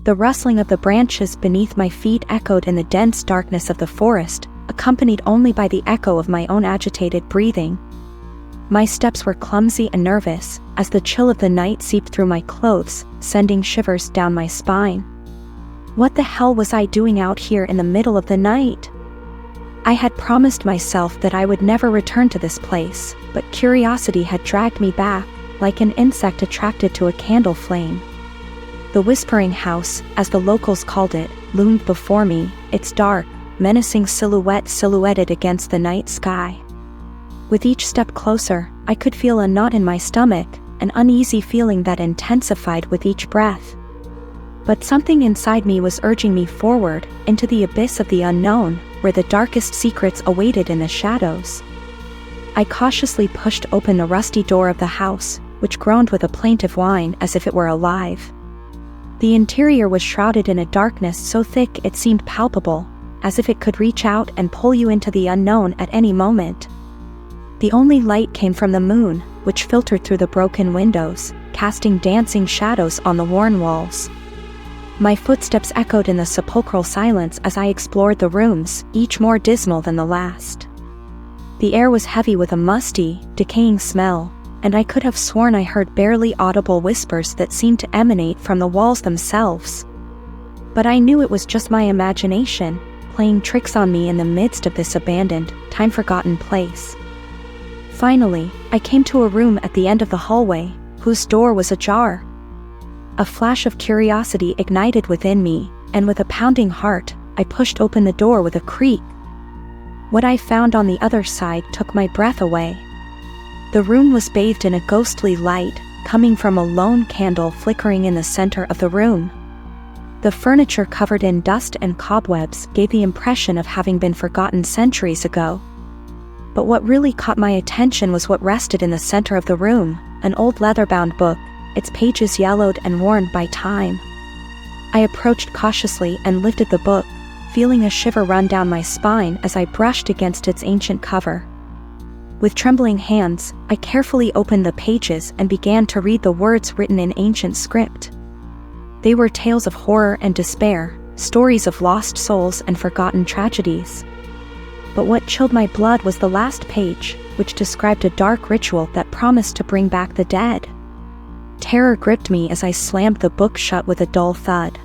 The rustling of the branches beneath my feet echoed in the dense darkness of the forest, accompanied only by the echo of my own agitated breathing. My steps were clumsy and nervous, as the chill of the night seeped through my clothes, sending shivers down my spine. What the hell was I doing out here in the middle of the night? I had promised myself that I would never return to this place, but curiosity had dragged me back, like an insect attracted to a candle flame. The Whispering House, as the locals called it, loomed before me, its dark, menacing silhouette silhouetted against the night sky. With each step closer, I could feel a knot in my stomach, an uneasy feeling that intensified with each breath. But something inside me was urging me forward, into the abyss of the unknown, where the darkest secrets awaited in the shadows. I cautiously pushed open the rusty door of the house, which groaned with a plaintive whine as if it were alive. The interior was shrouded in a darkness so thick it seemed palpable, as if it could reach out and pull you into the unknown at any moment. The only light came from the moon, which filtered through the broken windows, casting dancing shadows on the worn walls. My footsteps echoed in the sepulchral silence as I explored the rooms, each more dismal than the last. The air was heavy with a musty, decaying smell, and I could have sworn I heard barely audible whispers that seemed to emanate from the walls themselves. But I knew it was just my imagination, playing tricks on me in the midst of this abandoned, time-forgotten place. Finally, I came to a room at the end of the hallway, whose door was ajar. A flash of curiosity ignited within me, and with a pounding heart, I pushed open the door with a creak. What I found on the other side took my breath away. The room was bathed in a ghostly light, coming from a lone candle flickering in the center of the room. The furniture covered in dust and cobwebs gave the impression of having been forgotten centuries ago. But what really caught my attention was what rested in the center of the room, an old leather-bound book, its pages yellowed and worn by time. I approached cautiously and lifted the book, feeling a shiver run down my spine as I brushed against its ancient cover. With trembling hands, I carefully opened the pages and began to read the words written in ancient script. They were tales of horror and despair, stories of lost souls and forgotten tragedies. But what chilled my blood was the last page, which described a dark ritual that promised to bring back the dead. Terror gripped me as I slammed the book shut with a dull thud.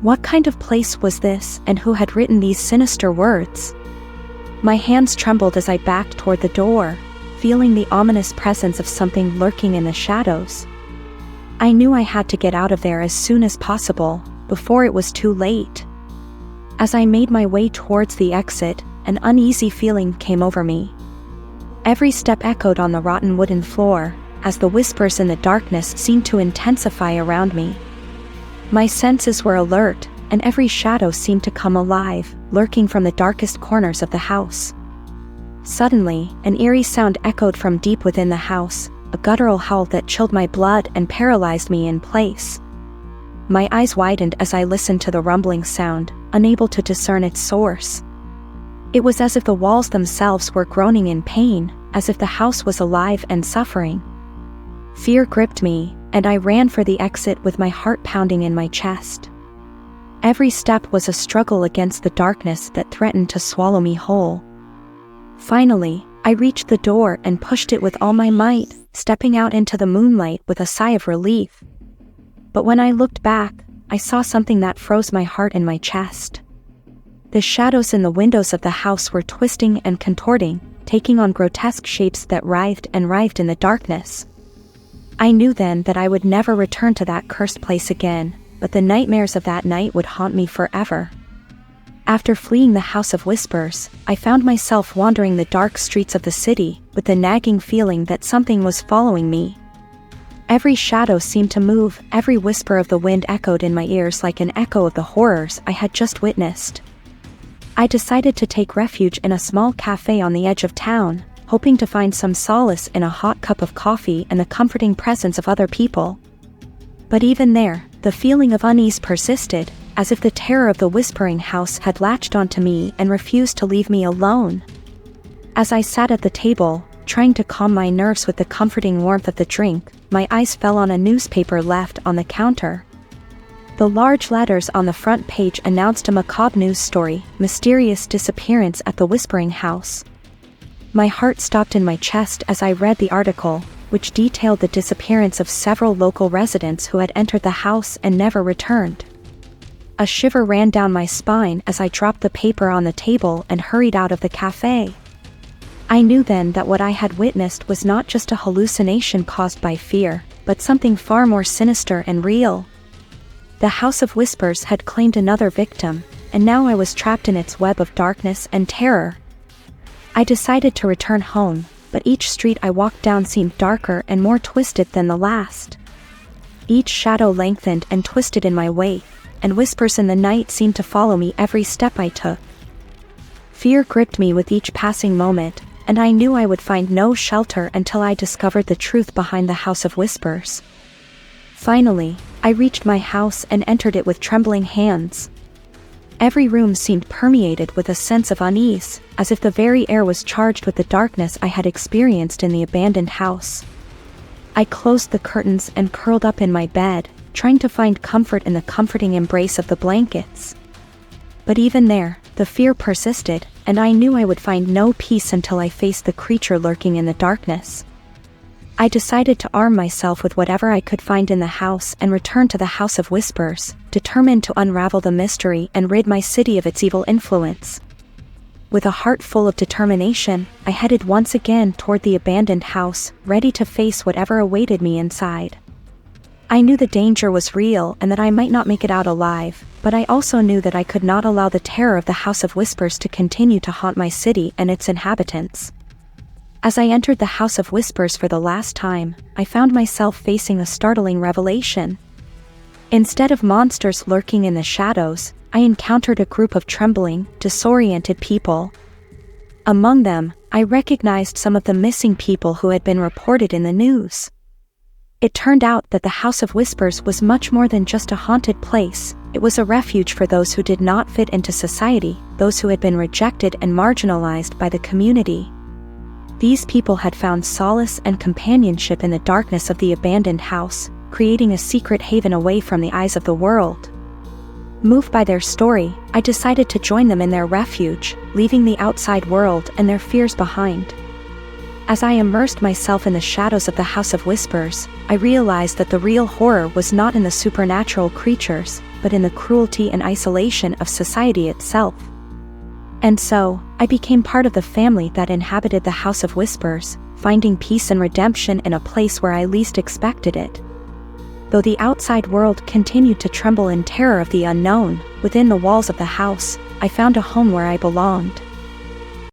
What kind of place was this, and who had written these sinister words? My hands trembled as I backed toward the door, feeling the ominous presence of something lurking in the shadows. I knew I had to get out of there as soon as possible, before it was too late. As I made my way towards the exit, an uneasy feeling came over me. Every step echoed on the rotten wooden floor, as the whispers in the darkness seemed to intensify around me. My senses were alert, and every shadow seemed to come alive, lurking from the darkest corners of the house. Suddenly, an eerie sound echoed from deep within the house, a guttural howl that chilled my blood and paralyzed me in place. My eyes widened as I listened to the rumbling sound, unable to discern its source. It was as if the walls themselves were groaning in pain, as if the house was alive and suffering. Fear gripped me, and I ran for the exit with my heart pounding in my chest. Every step was a struggle against the darkness that threatened to swallow me whole. Finally, I reached the door and pushed it with all my might, stepping out into the moonlight with a sigh of relief. But when I looked back, I saw something that froze my heart in my chest. The shadows in the windows of the house were twisting and contorting, taking on grotesque shapes that writhed and writhed in the darkness. I knew then that I would never return to that cursed place again, but the nightmares of that night would haunt me forever. After fleeing the House of Whispers, I found myself wandering the dark streets of the city, with the nagging feeling that something was following me. Every shadow seemed to move, every whisper of the wind echoed in my ears like an echo of the horrors I had just witnessed. I decided to take refuge in a small cafe on the edge of town, hoping to find some solace in a hot cup of coffee and the comforting presence of other people. But even there, the feeling of unease persisted, as if the terror of the Whispering House had latched onto me and refused to leave me alone. As I sat at the table, trying to calm my nerves with the comforting warmth of the drink, my eyes fell on a newspaper left on the counter. The large letters on the front page announced a macabre news story: mysterious disappearance at the Whispering House. My heart stopped in my chest as I read the article, which detailed the disappearance of several local residents who had entered the house and never returned. A shiver ran down my spine as I dropped the paper on the table and hurried out of the cafe. I knew then that what I had witnessed was not just a hallucination caused by fear, but something far more sinister and real. The House of Whispers had claimed another victim, and now I was trapped in its web of darkness and terror. I decided to return home, but each street I walked down seemed darker and more twisted than the last. Each shadow lengthened and twisted in my way, and whispers in the night seemed to follow me every step I took. Fear gripped me with each passing moment, and I knew I would find no shelter until I discovered the truth behind the House of Whispers. Finally, I reached my house and entered it with trembling hands. Every room seemed permeated with a sense of unease, as if the very air was charged with the darkness I had experienced in the abandoned house. I closed the curtains and curled up in my bed, trying to find comfort in the comforting embrace of the blankets. But even there, the fear persisted, and I knew I would find no peace until I faced the creature lurking in the darkness. I decided to arm myself with whatever I could find in the house and return to the House of Whispers, determined to unravel the mystery and rid my city of its evil influence. With a heart full of determination, I headed once again toward the abandoned house, ready to face whatever awaited me inside. I knew the danger was real and that I might not make it out alive, but I also knew that I could not allow the terror of the House of Whispers to continue to haunt my city and its inhabitants. As I entered the House of Whispers for the last time, I found myself facing a startling revelation. Instead of monsters lurking in the shadows, I encountered a group of trembling, disoriented people. Among them, I recognized some of the missing people who had been reported in the news. It turned out that the House of Whispers was much more than just a haunted place. It was a refuge for those who did not fit into society, those who had been rejected and marginalized by the community. These people had found solace and companionship in the darkness of the abandoned house, creating a secret haven away from the eyes of the world. Moved by their story, I decided to join them in their refuge, leaving the outside world and their fears behind. As I immersed myself in the shadows of the House of Whispers, I realized that the real horror was not in the supernatural creatures, but in the cruelty and isolation of society itself. And so, I became part of the family that inhabited the House of Whispers, finding peace and redemption in a place where I least expected it. Though the outside world continued to tremble in terror of the unknown, within the walls of the house, I found a home where I belonged.